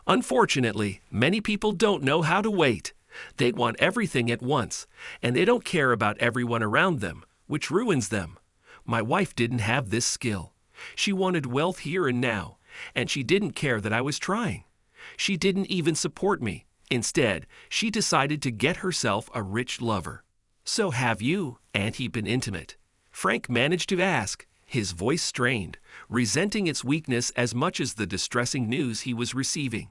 Unfortunately, many people don't know how to wait. They want everything at once, and they don't care about everyone around them, which ruins them. My wife didn't have this skill. She wanted wealth here and now, and she didn't care that I was trying. She didn't even support me. Instead, she decided to get herself a rich lover. So have you, and he been intimate? Frank managed to ask, his voice strained, resenting its weakness as much as the distressing news he was receiving.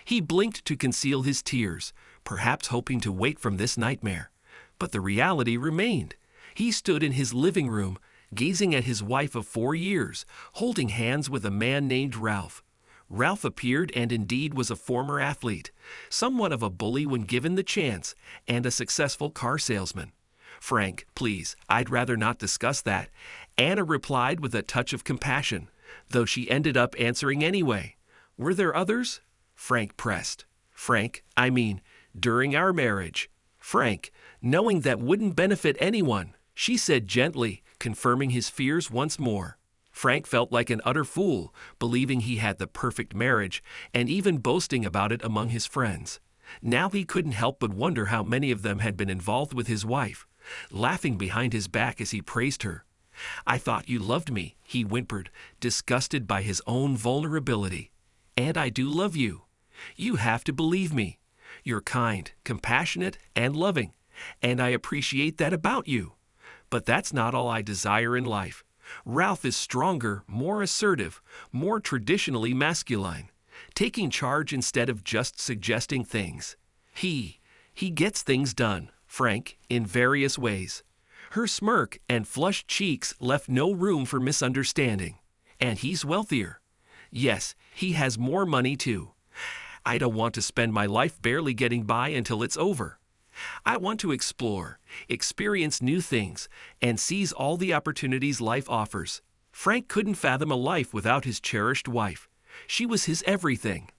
He blinked to conceal his tears, perhaps hoping to wake from this nightmare. But the reality remained. He stood in his living room, gazing at his wife of 4 years, holding hands with a man named Ralph. Ralph appeared and indeed was a former athlete, somewhat of a bully when given the chance, and a successful car salesman. Frank, please, I'd rather not discuss that, Anna replied with a touch of compassion, though she ended up answering anyway. Were there others? Frank pressed. Frank, I mean, during our marriage. Frank, knowing that wouldn't benefit anyone, she said gently, confirming his fears once more. Frank felt like an utter fool, believing he had the perfect marriage, and even boasting about it among his friends. Now he couldn't help but wonder how many of them had been involved with his wife, laughing behind his back as he praised her. I thought you loved me, he whimpered, disgusted by his own vulnerability. And I do love you. You have to believe me. You're kind, compassionate, and loving, and I appreciate that about you. But that's not all I desire in life. Ralph is stronger, more assertive, more traditionally masculine, taking charge instead of just suggesting things. He gets things done, Frank, in various ways. Her smirk and flushed cheeks left no room for misunderstanding. And he's wealthier. Yes, he has more money too. I don't want to spend my life barely getting by until it's over. I want to explore, experience new things, and seize all the opportunities life offers. Frank couldn't fathom a life without his cherished wife. She was his everything.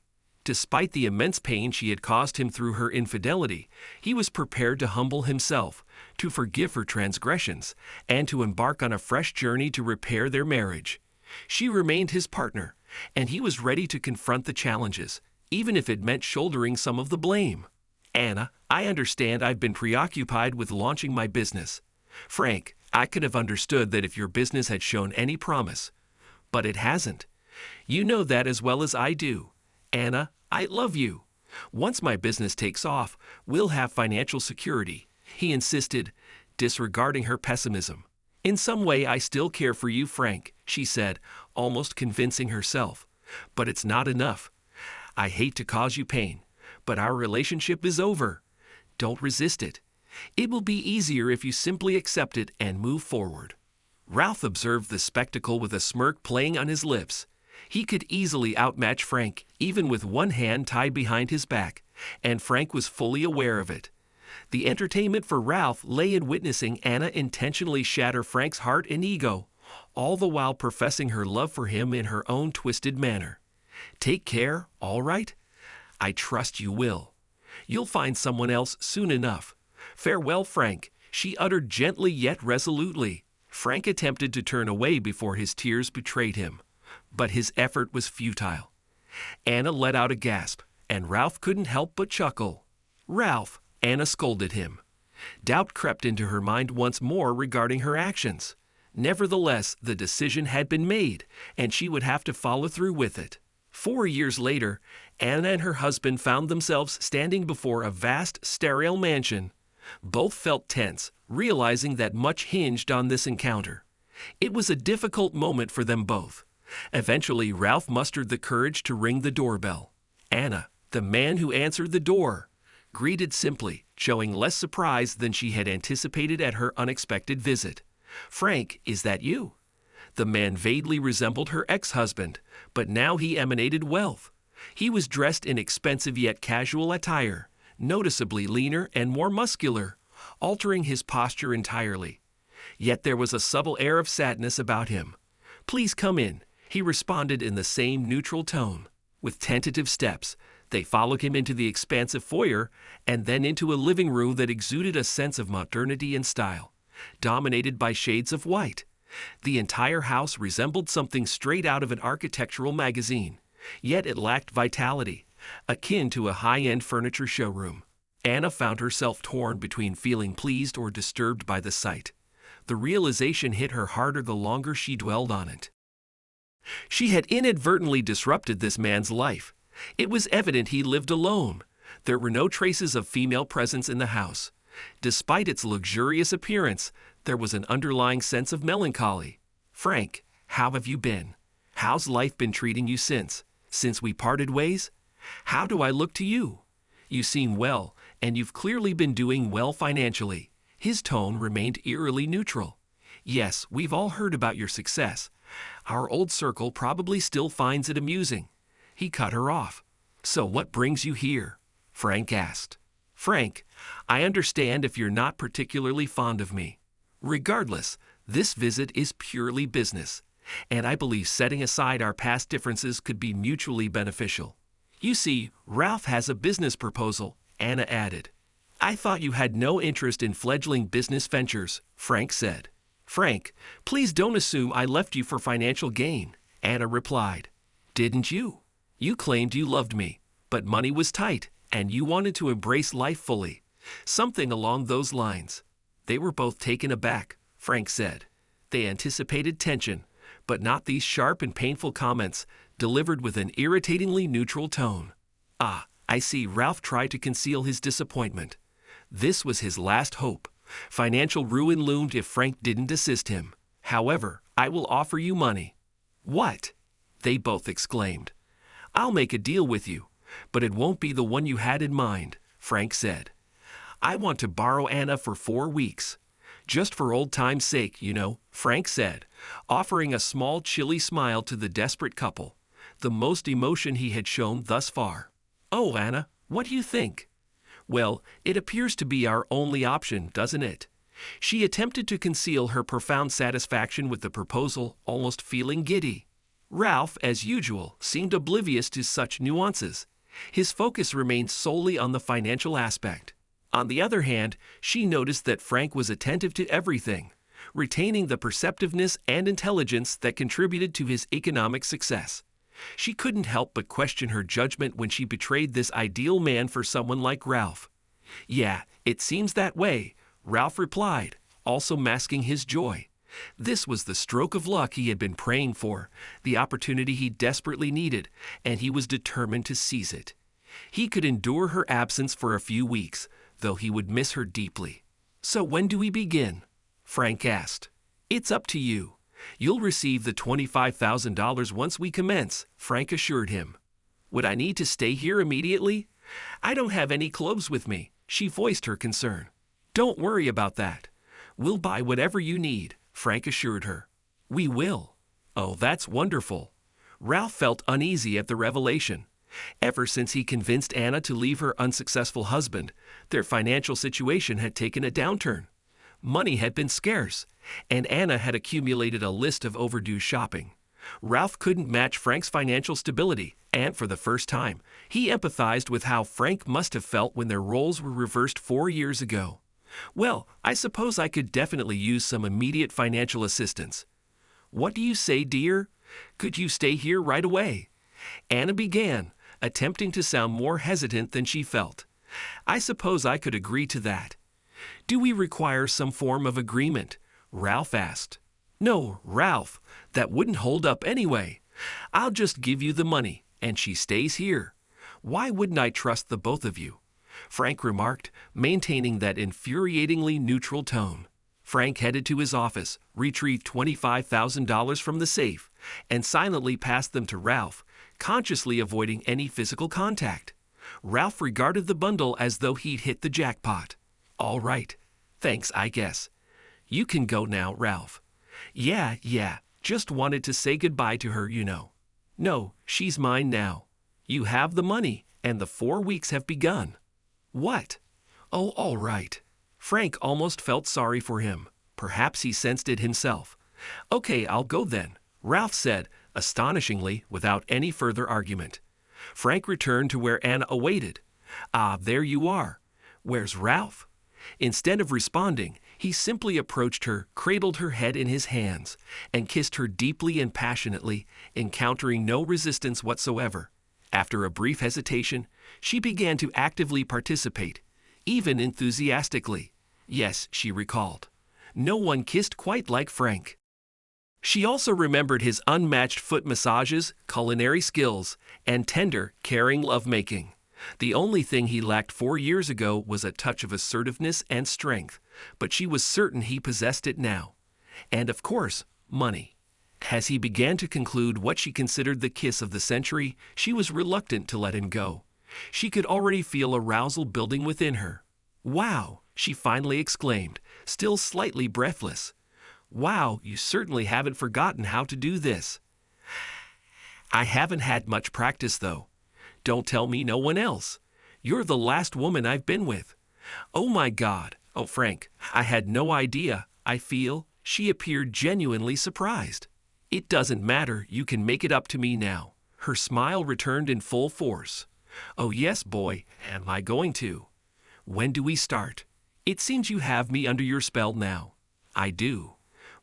Despite the immense pain she had caused him through her infidelity, he was prepared to humble himself, to forgive her transgressions, and to embark on a fresh journey to repair their marriage. She remained his partner, and he was ready to confront the challenges, even if it meant shouldering some of the blame. Anna, I understand I've been preoccupied with launching my business. Frank, I could have understood that if your business had shown any promise. But it hasn't. You know that as well as I do. Anna, I love you. Once my business takes off, we'll have financial security, he insisted, disregarding her pessimism. In some way I still care for you, Frank, she said, almost convincing herself. But it's not enough. I hate to cause you pain, but our relationship is over. Don't resist it. It will be easier if you simply accept it and move forward. Ralph observed the spectacle with a smirk playing on his lips. He could easily outmatch Frank, even with one hand tied behind his back, and Frank was fully aware of it. The entertainment for Ralph lay in witnessing Anna intentionally shatter Frank's heart and ego, all the while professing her love for him in her own twisted manner. Take care, all right? I trust you will. You'll find someone else soon enough. Farewell, Frank, she uttered gently yet resolutely. Frank attempted to turn away before his tears betrayed him, but his effort was futile. Anna let out a gasp, and Ralph couldn't help but chuckle. Ralph, Anna scolded him. Doubt crept into her mind once more regarding her actions. Nevertheless, the decision had been made, and she would have to follow through with it. 4 years later, Anna and her husband found themselves standing before a vast, sterile mansion. Both felt tense, realizing that much hinged on this encounter. It was a difficult moment for them both. Eventually, Ralph mustered the courage to ring the doorbell. Anna, the man who answered the door, greeted simply, showing less surprise than she had anticipated at her unexpected visit. Frank, is that you? The man vaguely resembled her ex-husband, but now he emanated wealth. He was dressed in expensive yet casual attire, noticeably leaner and more muscular, altering his posture entirely. Yet there was a subtle air of sadness about him. Please come in, he responded in the same neutral tone. With tentative steps, they followed him into the expansive foyer and then into a living room that exuded a sense of modernity and style, dominated by shades of white. The entire house resembled something straight out of an architectural magazine, yet it lacked vitality, akin to a high-end furniture showroom. Anna found herself torn between feeling pleased or disturbed by the sight. The realization hit her harder the longer she dwelled on it. She had inadvertently disrupted this man's life. It was evident he lived alone. There were no traces of female presence in the house. Despite its luxurious appearance, there was an underlying sense of melancholy. "Frank, how have you been? How's life been treating you since we parted ways? How do I look to you? You seem well, and you've clearly been doing well financially." His tone remained eerily neutral. "Yes, we've all heard about your success. Our old circle probably still finds it amusing." He cut her off. "So what brings you here?" Frank asked. "Frank, I understand if you're not particularly fond of me. Regardless, this visit is purely business, and I believe setting aside our past differences could be mutually beneficial. You see, Ralph has a business proposal," Anna added. "I thought you had no interest in fledgling business ventures," Frank said. "Frank, please don't assume I left you for financial gain," Anna replied. "Didn't you? You claimed you loved me, but money was tight, and you wanted to embrace life fully. Something along those lines." They were both taken aback, Frank said. They anticipated tension, but not these sharp and painful comments, delivered with an irritatingly neutral tone. "Ah, I see." Ralph tried to conceal his disappointment. This was his last hope. Financial ruin loomed if Frank didn't assist him. "However, I will offer you money." "What?" they both exclaimed. "I'll make a deal with you, but it won't be the one you had in mind," Frank said. "I want to borrow Anna for 4 weeks. Just for old time's sake, you know," Frank said, offering a small chilly smile to the desperate couple, the most emotion he had shown thus far. "Oh, Anna, what do you think?" "Well, it appears to be our only option, doesn't it?" She attempted to conceal her profound satisfaction with the proposal, almost feeling giddy. Ralph, as usual, seemed oblivious to such nuances. His focus remained solely on the financial aspect. On the other hand, she noticed that Frank was attentive to everything, retaining the perceptiveness and intelligence that contributed to his economic success. She couldn't help but question her judgment when she betrayed this ideal man for someone like Ralph. "Yeah, it seems that way," Ralph replied, also masking his joy. This was the stroke of luck he had been praying for, the opportunity he desperately needed, and he was determined to seize it. He could endure her absence for a few weeks, though he would miss her deeply. "So when do we begin?" Frank asked. "It's up to you. You'll receive the $25,000 once we commence," Frank assured him. "Would I need to stay here immediately?" "I don't have any clothes with me," she voiced her concern. "Don't worry about that. We'll buy whatever you need," Frank assured her. "We will." "Oh, that's wonderful." Ralph felt uneasy at the revelation. Ever since he convinced Anna to leave her unsuccessful husband, their financial situation had taken a downturn. Money had been scarce, and Anna had accumulated a list of overdue shopping. Ralph couldn't match Frank's financial stability, and for the first time, he empathized with how Frank must have felt when their roles were reversed 4 years ago. "Well, I suppose I could definitely use some immediate financial assistance." "What do you say, dear? Could you stay here right away?" Anna began, attempting to sound more hesitant than she felt. "I suppose I could agree to that." "Do we require some form of agreement?" Ralph asked. "No, Ralph, that wouldn't hold up anyway. I'll just give you the money, and she stays here. Why wouldn't I trust the both of you?" Frank remarked, maintaining that infuriatingly neutral tone. Frank headed to his office, retrieved $25,000 from the safe, and silently passed them to Ralph, consciously avoiding any physical contact. Ralph regarded the bundle as though he'd hit the jackpot. "All right. Thanks, I guess. You can go now, Ralph." Yeah, just wanted to say goodbye to her, you know." "No, she's mine now. You have the money, and the 4 weeks have begun." "What?" "Oh, all right." Frank almost felt sorry for him. Perhaps he sensed it himself. "Okay, I'll go then," Ralph said, astonishingly, without any further argument. Frank returned to where Anna awaited. "Ah, there you are. Where's Ralph?" Instead of responding, he simply approached her, cradled her head in his hands, and kissed her deeply and passionately, encountering no resistance whatsoever. After a brief hesitation, she began to actively participate, even enthusiastically. Yes, she recalled. No one kissed quite like Frank. She also remembered his unmatched foot massages, culinary skills, and tender, caring lovemaking. The only thing he lacked 4 years ago was a touch of assertiveness and strength, but she was certain he possessed it now. And of course, money. As he began to conclude what she considered the kiss of the century, she was reluctant to let him go. She could already feel arousal building within her. "Wow," she finally exclaimed, still slightly breathless. "Wow, you certainly haven't forgotten how to do this." "I haven't had much practice, though. Don't tell me no one else. You're the last woman I've been with." "Oh my God. Oh, Frank, I had no idea. I feel." She appeared genuinely surprised. "It doesn't matter. You can make it up to me now." Her smile returned in full force. "Oh yes, boy, am I going to. When do we start? It seems you have me under your spell now." "I do.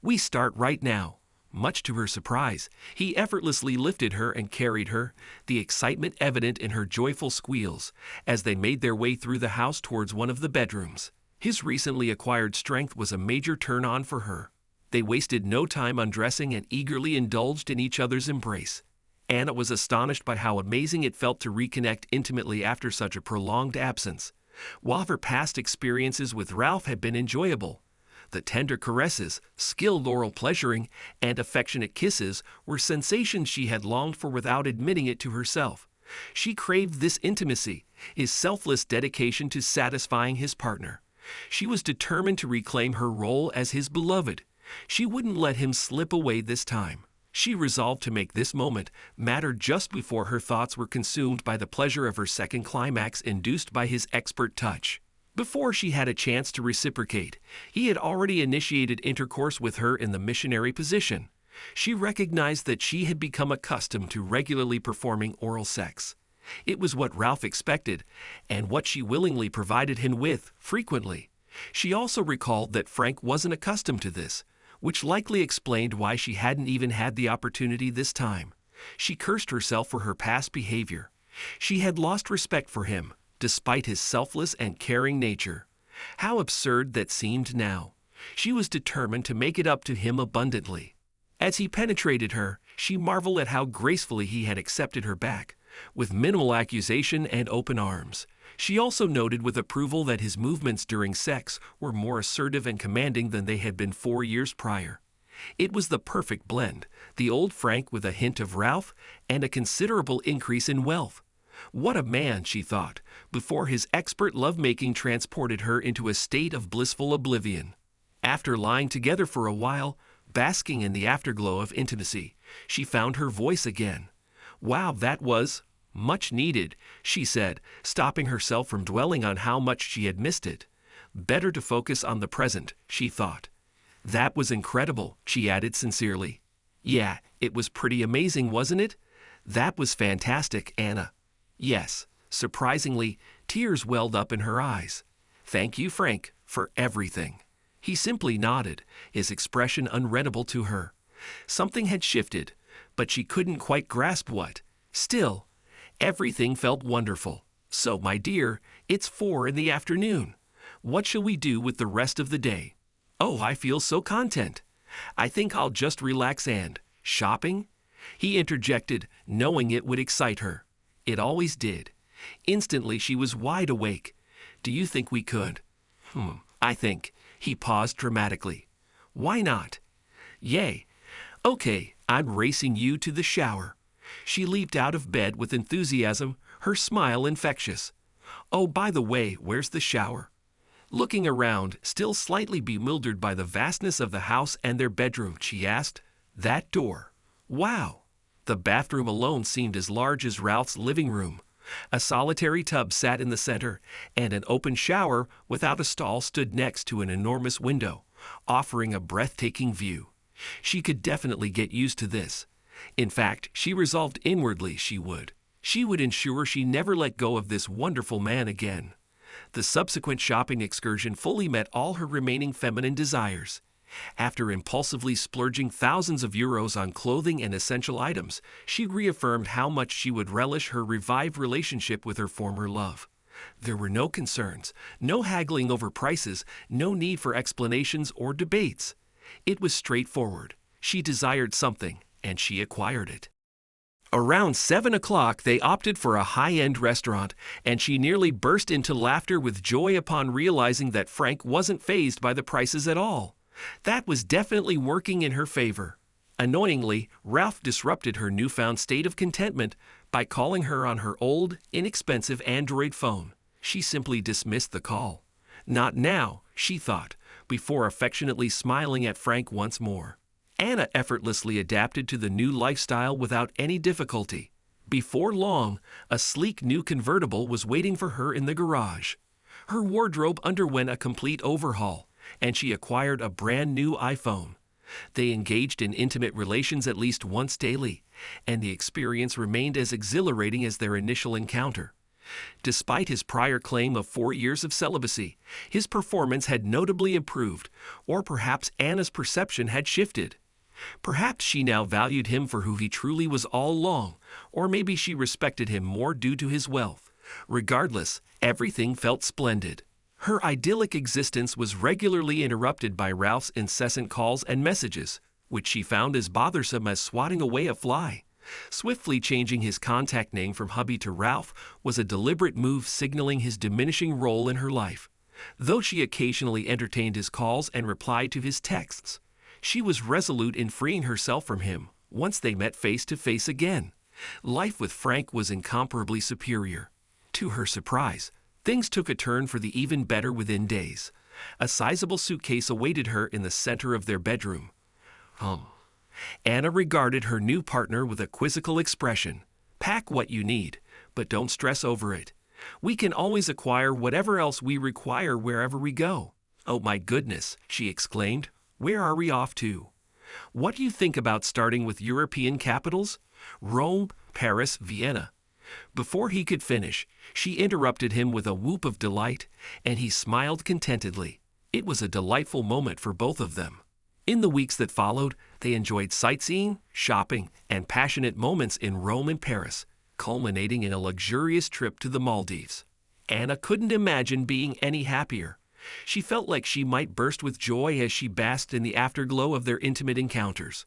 We start right now." Much to her surprise, he effortlessly lifted her and carried her, the excitement evident in her joyful squeals, as they made their way through the house towards one of the bedrooms. His recently acquired strength was a major turn-on for her. They wasted no time undressing and eagerly indulged in each other's embrace. Anna was astonished by how amazing it felt to reconnect intimately after such a prolonged absence. While her past experiences with Ralph had been enjoyable, the tender caresses, skilled oral pleasuring, and affectionate kisses were sensations she had longed for without admitting it to herself. She craved this intimacy, his selfless dedication to satisfying his partner. She was determined to reclaim her role as his beloved. She wouldn't let him slip away this time. She resolved to make this moment matter just before her thoughts were consumed by the pleasure of her second climax induced by his expert touch. Before she had a chance to reciprocate, he had already initiated intercourse with her in the missionary position. She recognized that she had become accustomed to regularly performing oral sex. It was what Ralph expected, and what she willingly provided him with, frequently. She also recalled that Frank wasn't accustomed to this, which likely explained why she hadn't even had the opportunity this time. She cursed herself for her past behavior. She had lost respect for him, despite his selfless and caring nature. How absurd that seemed now. She was determined to make it up to him abundantly. As he penetrated her, she marveled at how gracefully he had accepted her back, with minimal accusation and open arms. She also noted with approval that his movements during sex were more assertive and commanding than they had been 4 years prior. It was the perfect blend, the old Frank with a hint of Ralph and a considerable increase in wealth. What a man, she thought, before his expert lovemaking transported her into a state of blissful oblivion. After lying together for a while, basking in the afterglow of intimacy, she found her voice again. "Wow, that was much needed," she said, stopping herself from dwelling on how much she had missed it. Better to focus on the present, she thought. "That was incredible," she added sincerely. "Yeah, it was pretty amazing, wasn't it?" "That was fantastic, Anna." Yes, surprisingly, tears welled up in her eyes. "Thank you, Frank, for everything." He simply nodded, his expression unreadable to her. Something had shifted, but she couldn't quite grasp what. Still, everything felt wonderful. "So, my dear, it's 4 in the afternoon. What shall we do with the rest of the day?" "Oh, I feel so content. I think I'll just relax and shopping?" he interjected, knowing it would excite her. It always did. Instantly she was wide awake. "Do you think we could?" I think." He paused dramatically. "Why not?" "Yay. Okay, I'm racing you to the shower." She leaped out of bed with enthusiasm, her smile infectious. "Oh, by the way, where's the shower?" Looking around, still slightly bewildered by the vastness of the house and their bedroom, she asked, "That door. Wow." The bathroom alone seemed as large as Ralph's living room. A solitary tub sat in the center, and an open shower without a stall stood next to an enormous window, offering a breathtaking view. She could definitely get used to this. In fact, she resolved inwardly she would. She would ensure she never let go of this wonderful man again. The subsequent shopping excursion fully met all her remaining feminine desires. After impulsively splurging thousands of euros on clothing and essential items, she reaffirmed how much she would relish her revived relationship with her former love. There were no concerns, no haggling over prices, no need for explanations or debates. It was straightforward. She desired something, and she acquired it. Around 7 o'clock, they opted for a high-end restaurant, and she nearly burst into laughter with joy upon realizing that Frank wasn't fazed by the prices at all. That was definitely working in her favor. Annoyingly, Ralph disrupted her newfound state of contentment by calling her on her old, inexpensive Android phone. She simply dismissed the call. Not now, she thought, before affectionately smiling at Frank once more. Anna effortlessly adapted to the new lifestyle without any difficulty. Before long, a sleek new convertible was waiting for her in the garage. Her wardrobe underwent a complete overhaul, and she acquired a brand new iPhone. They engaged in intimate relations at least once daily, and the experience remained as exhilarating as their initial encounter. Despite his prior claim of 4 years of celibacy, his performance had notably improved, or perhaps Anna's perception had shifted. Perhaps she now valued him for who he truly was all along, or maybe she respected him more due to his wealth. Regardless, everything felt splendid. Her idyllic existence was regularly interrupted by Ralph's incessant calls and messages, which she found as bothersome as swatting away a fly. Swiftly changing his contact name from hubby to Ralph was a deliberate move signaling his diminishing role in her life. Though she occasionally entertained his calls and replied to his texts, she was resolute in freeing herself from him once they met face to face again. Life with Frank was incomparably superior. To her surprise, things took a turn for the even better within days. A sizable suitcase awaited her in the center of their bedroom. Anna regarded her new partner with a quizzical expression. Pack what you need, but don't stress over it. We can always acquire whatever else we require wherever we go. Oh my goodness, she exclaimed. Where are we off to? What do you think about starting with European capitals? Rome, Paris, Vienna. Before he could finish, she interrupted him with a whoop of delight, and he smiled contentedly. It was a delightful moment for both of them. In the weeks that followed, they enjoyed sightseeing, shopping, and passionate moments in Rome and Paris, culminating in a luxurious trip to the Maldives. Anna couldn't imagine being any happier. She felt like she might burst with joy as she basked in the afterglow of their intimate encounters.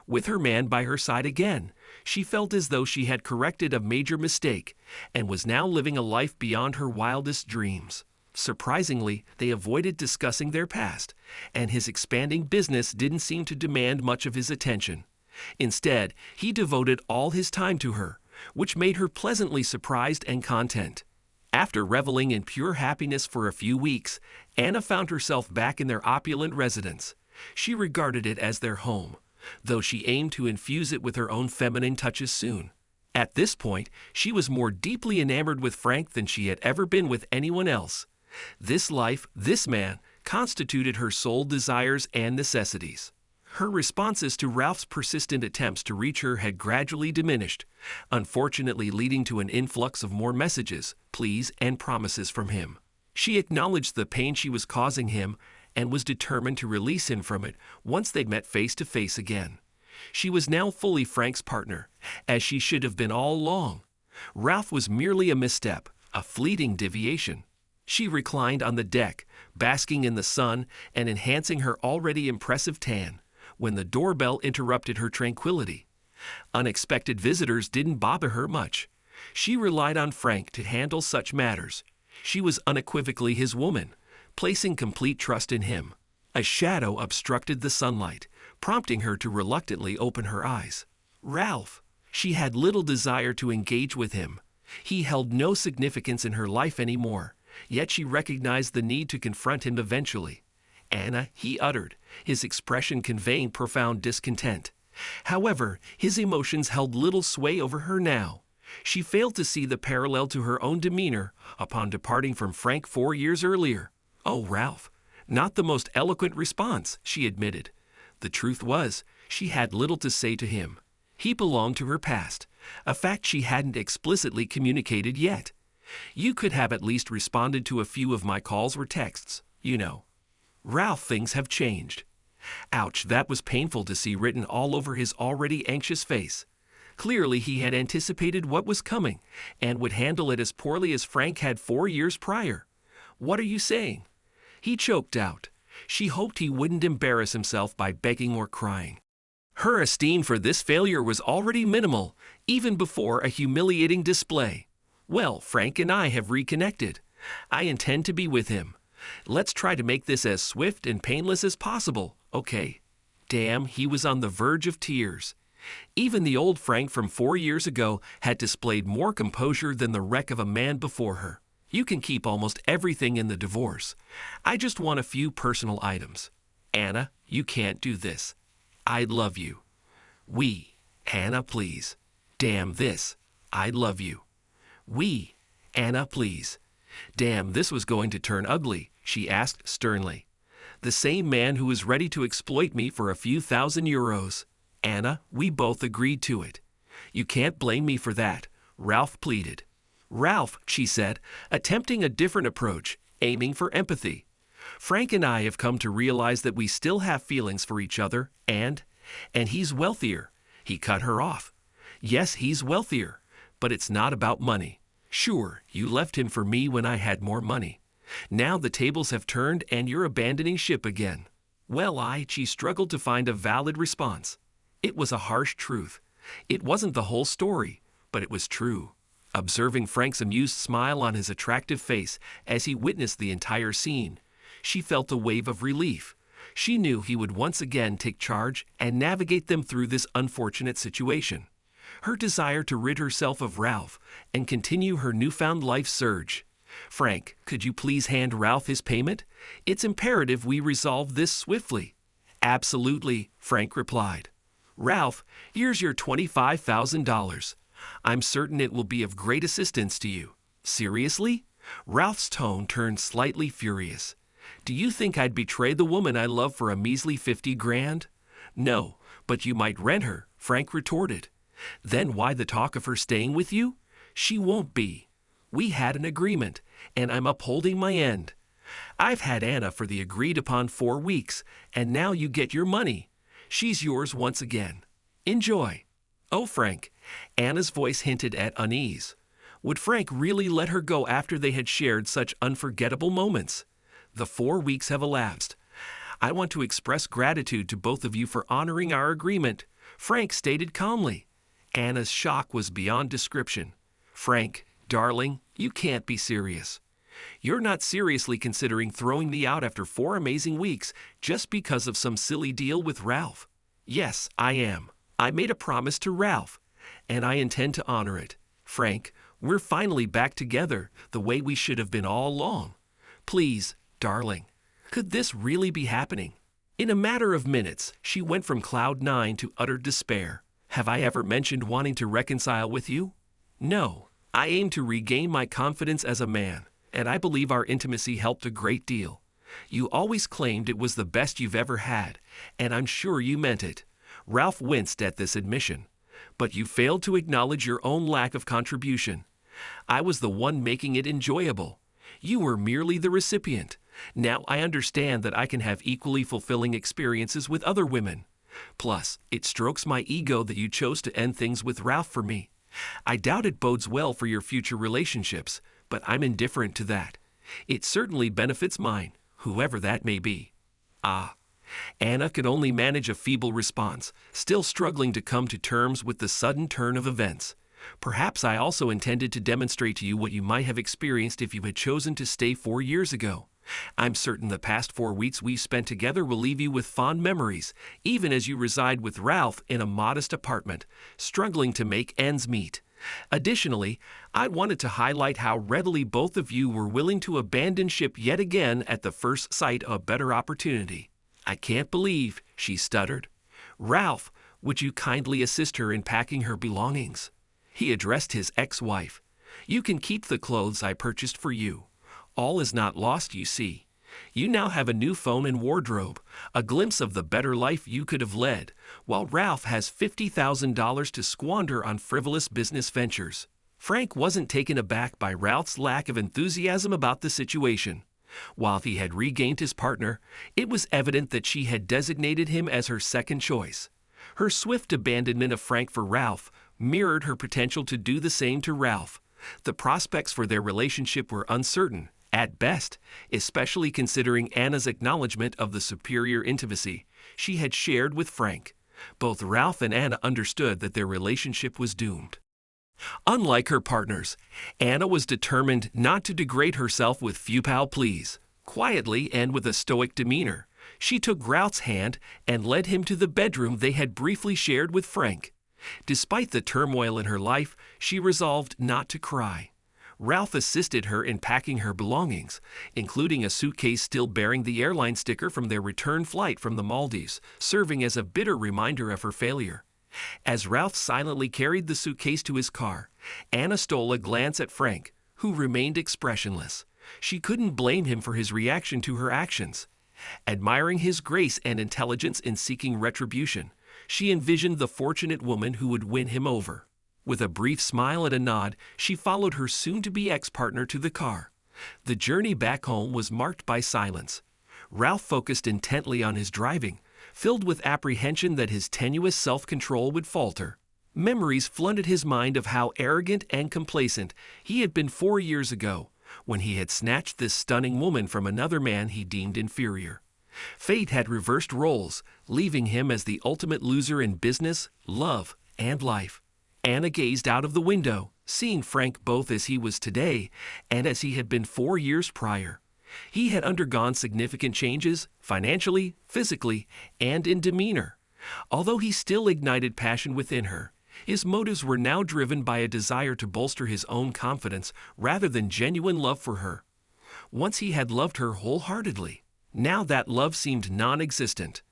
With her man by her side again, she felt as though she had corrected a major mistake and was now living a life beyond her wildest dreams. Surprisingly, they avoided discussing their past, and his expanding business didn't seem to demand much of his attention. Instead, he devoted all his time to her, which made her pleasantly surprised and content. After reveling in pure happiness for a few weeks, Anna found herself back in their opulent residence. She regarded it as their home, though she aimed to infuse it with her own feminine touches soon. At this point, she was more deeply enamored with Frank than she had ever been with anyone else. This life, this man, constituted her sole desires and necessities. Her responses to Ralph's persistent attempts to reach her had gradually diminished, unfortunately leading to an influx of more messages, pleas, and promises from him. She acknowledged the pain she was causing him and was determined to release him from it once they met face to face again. She was now fully Frank's partner, as she should have been all along. Ralph was merely a misstep, a fleeting deviation. She reclined on the deck, basking in the sun and enhancing her already impressive tan, when the doorbell interrupted her tranquility. Unexpected visitors didn't bother her much. She relied on Frank to handle such matters. She was unequivocally his woman, placing complete trust in him. A shadow obstructed the sunlight, prompting her to reluctantly open her eyes. Ralph! She had little desire to engage with him. He held no significance in her life anymore, yet she recognized the need to confront him eventually. Anna, he uttered, his expression conveying profound discontent. However, his emotions held little sway over her now. She failed to see the parallel to her own demeanor upon departing from Frank 4 years earlier. Oh, Ralph, not the most eloquent response, she admitted. The truth was, she had little to say to him. He belonged to her past, a fact she hadn't explicitly communicated yet. You could have at least responded to a few of my calls or texts, you know. Ralph, things have changed. Ouch, that was painful to see written all over his already anxious face. Clearly he had anticipated what was coming and would handle it as poorly as Frank had 4 years prior. What are you saying? He choked out. She hoped he wouldn't embarrass himself by begging or crying. Her esteem for this failure was already minimal, even before a humiliating display. Well, Frank and I have reconnected. I intend to be with him. Let's try to make this as swift and painless as possible, okay? Damn, he was on the verge of tears. Even the old Frank from 4 years ago had displayed more composure than the wreck of a man before her. You can keep almost everything in the divorce. I just want a few personal items. Anna, you can't do this. I love you. Anna, please. Damn this. I love you. Anna, please. Damn, this was going to turn ugly, she asked sternly. The same man who is ready to exploit me for a few €1,000. Anna, we both agreed to it. You can't blame me for that, Ralph pleaded. Ralph, she said, attempting a different approach, aiming for empathy. Frank and I have come to realize that we still have feelings for each other, and he's wealthier. He cut her off. Yes, he's wealthier, but it's not about money. Sure, you left him for me when I had more money. Now the tables have turned and you're abandoning ship again. Well, she struggled to find a valid response. It was a harsh truth. It wasn't the whole story, but it was true. Observing Frank's amused smile on his attractive face as he witnessed the entire scene, she felt a wave of relief. She knew he would once again take charge and navigate them through this unfortunate situation. Her desire to rid herself of Ralph and continue her newfound life surged. Frank, could you please hand Ralph his payment? It's imperative we resolve this swiftly. Absolutely, Frank replied. Ralph, here's your $25,000. I'm certain it will be of great assistance to you. Seriously? Ralph's tone turned slightly furious. Do you think I'd betray the woman I love for a measly 50 grand? No, but you might rent her, Frank retorted. Then why the talk of her staying with you? She won't be. We had an agreement, and I'm upholding my end. I've had Anna for the agreed-upon 4 weeks, and now you get your money. She's yours once again. Enjoy. Oh, Frank. Anna's voice hinted at unease. Would Frank really let her go after they had shared such unforgettable moments? The 4 weeks have elapsed. I want to express gratitude to both of you for honoring our agreement, Frank stated calmly. Anna's shock was beyond description. Frank, darling, you can't be serious. You're not seriously considering throwing me out after 4 amazing weeks just because of some silly deal with Ralph? Yes, I am. I made a promise to Ralph, and I intend to honor it. Frank, we're finally back together the way we should have been all along. Please, darling, could this really be happening? In a matter of minutes, she went from cloud 9 to utter despair. Have I ever mentioned wanting to reconcile with you? No. I aim to regain my confidence as a man, and I believe our intimacy helped a great deal. You always claimed it was the best you've ever had, and I'm sure you meant it. Ralph winced at this admission. But you failed to acknowledge your own lack of contribution. I was the one making it enjoyable. You were merely the recipient. Now I understand that I can have equally fulfilling experiences with other women. Plus, it strokes my ego that you chose to end things with Ralph for me. I doubt it bodes well for your future relationships, but I'm indifferent to that. It certainly benefits mine, whoever that may be. Anna could only manage a feeble response, still struggling to come to terms with the sudden turn of events. Perhaps I also intended to demonstrate to you what you might have experienced if you had chosen to stay 4 years ago. I'm certain the past 4 weeks we've spent together will leave you with fond memories, even as you reside with Ralph in a modest apartment, struggling to make ends meet. Additionally, I wanted to highlight how readily both of you were willing to abandon ship yet again at the first sight of a better opportunity. I can't believe, she stuttered. Ralph, would you kindly assist her in packing her belongings? He addressed his ex-wife. You can keep the clothes I purchased for you. All is not lost, you see. You now have a new phone and wardrobe, a glimpse of the better life you could have led, while Ralph has $50,000 to squander on frivolous business ventures. Frank wasn't taken aback by Ralph's lack of enthusiasm about the situation. While he had regained his partner, it was evident that she had designated him as her second choice. Her swift abandonment of Frank for Ralph mirrored her potential to do the same to Ralph. The prospects for their relationship were uncertain, at best, especially considering Anna's acknowledgement of the superior intimacy she had shared with Frank. Both Ralph and Anna understood that their relationship was doomed. Unlike her partners, Anna was determined not to degrade herself with futile pleas. Quietly and with a stoic demeanor, she took Ralph's hand and led him to the bedroom they had briefly shared with Frank. Despite the turmoil in her life, she resolved not to cry. Ralph assisted her in packing her belongings, including a suitcase still bearing the airline sticker from their return flight from the Maldives, serving as a bitter reminder of her failure. As Ralph silently carried the suitcase to his car, Anna stole a glance at Frank, who remained expressionless. She couldn't blame him for his reaction to her actions. Admiring his grace and intelligence in seeking retribution, she envisioned the fortunate woman who would win him over. With a brief smile and a nod, she followed her soon-to-be ex-partner to the car. The journey back home was marked by silence. Ralph focused intently on his driving, filled with apprehension that his tenuous self-control would falter. Memories flooded his mind of how arrogant and complacent he had been 4 years ago, when he had snatched this stunning woman from another man he deemed inferior. Fate had reversed roles, leaving him as the ultimate loser in business, love, and life. Anna gazed out of the window, seeing Frank both as he was today and as he had been 4 years prior. He had undergone significant changes, financially, physically, and in demeanor. Although he still ignited passion within her, his motives were now driven by a desire to bolster his own confidence rather than genuine love for her. Once he had loved her wholeheartedly. Now that love seemed non-existent.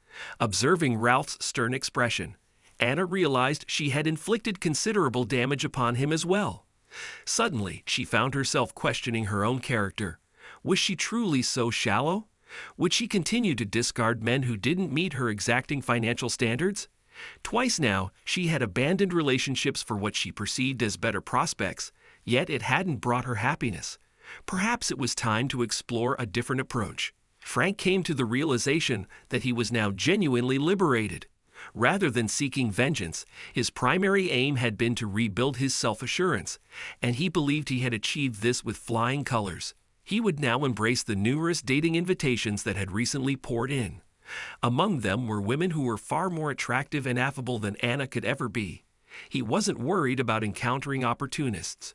Observing Ralph's stern expression, Anna realized she had inflicted considerable damage upon him as well. Suddenly, she found herself questioning her own character. Was she truly so shallow? Would she continue to discard men who didn't meet her exacting financial standards? Twice now, she had abandoned relationships for what she perceived as better prospects, yet it hadn't brought her happiness. Perhaps it was time to explore a different approach. Frank came to the realization that he was now genuinely liberated. Rather than seeking vengeance, his primary aim had been to rebuild his self-assurance, and he believed he had achieved this with flying colors. He would now embrace the numerous dating invitations that had recently poured in. Among them were women who were far more attractive and affable than Anna could ever be. He wasn't worried about encountering opportunists.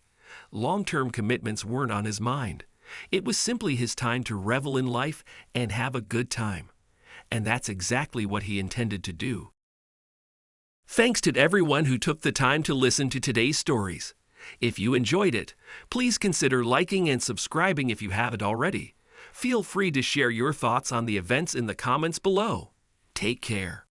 Long-term commitments weren't on his mind. It was simply his time to revel in life and have a good time. And that's exactly what he intended to do. Thanks to everyone who took the time to listen to today's stories. If you enjoyed it, please consider liking and subscribing if you haven't already. Feel free to share your thoughts on the events in the comments below. Take care.